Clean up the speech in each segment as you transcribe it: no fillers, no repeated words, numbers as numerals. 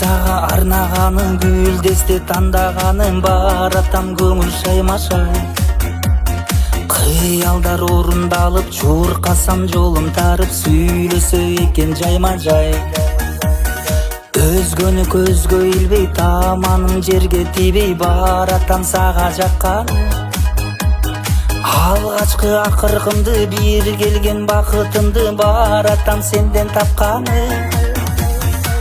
сага арнаганым гүлдесте тандаганым бар атам көңүл шаймашай. Кыялдар орундалып чуркасам жолум тарып сүйлөсө экен жайма жай. Өзгөнү көзгө илбей таманым жерге тийбей баратам сага жакканы. Алгачкы акыркымды бир келген бакытымды баратам сенден тапканы.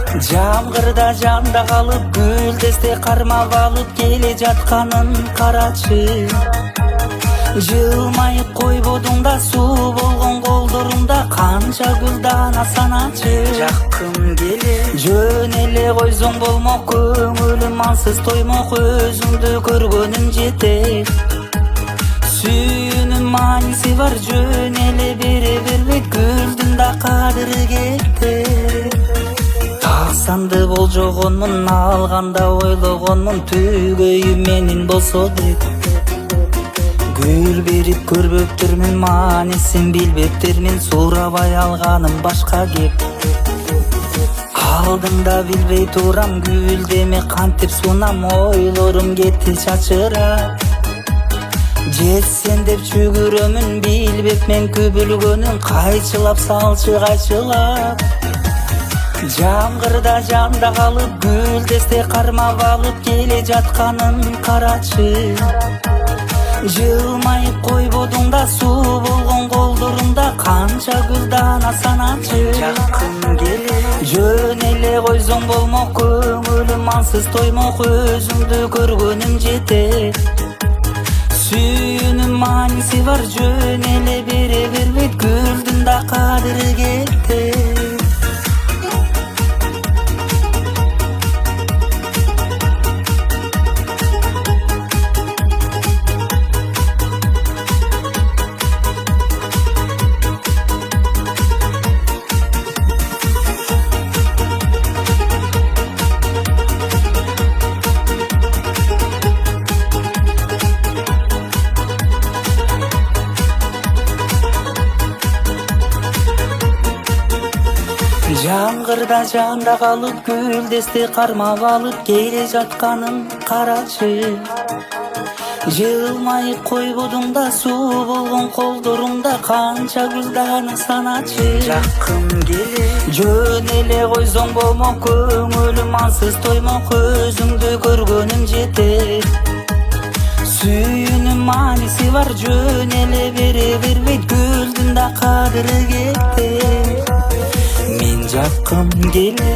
Жамгырда жанда калып гүлдесте кармап алып келе жатканын карачы. Жылмайып койбодуң да суу болгон колдорумда канча гүлдана саначы. Жакын келе жөн эле койсоң болмок, көңүлүм ансыз тоймок, өзүңдү көргөнүм жетет. Сүйүүнүн мааниси бар, жөн эле бере бербейт, гүлдүн да кадыры кетет. Таксанды болжогонмун, алганда ойлогонмун, түгөйүм менин болсо деп. Гүл берип көрбөптүрмүн, маанисин билбептирмин, сурабай алганым башка кеп. Алдыңда билбей турам, гүлдеме кантип сунам, ойлорум кетти чачырап. Жетсен деп чүгүрөмүн, билбеп мен күбүлгөнүн, кайчылап салчы кайчылап. Жамгырда жанда калып гүлдесте кармап алып келе жатканын карачы. Жылмайып койбодуң да суу болгон колдорумда канча гүлдана саначы. Жакын келе жөн эле койсоң болмок, көңүлүм ансыз тоймок, өзүңдү көргөнүм жетет. Сүйүүнүн мааниси бар, жөн эле бере бербейт, гүлдүн да кадыры кетет. Жамгырда жанда калып гүлдесте кармап алып келе жатканын карачы. Жылмайып койбодуң да суу болгон колдорумда канча гүлдана саначы. Жакын келе жөн эле койсоң болмок, көңүлүм ансыз тоймок, өзүңдү көргөнүм жетет. Сүйүүнүн мааниси бар, жөн эле бере бербейт, гүлдүн да кадыры кетет. Мен жакын келе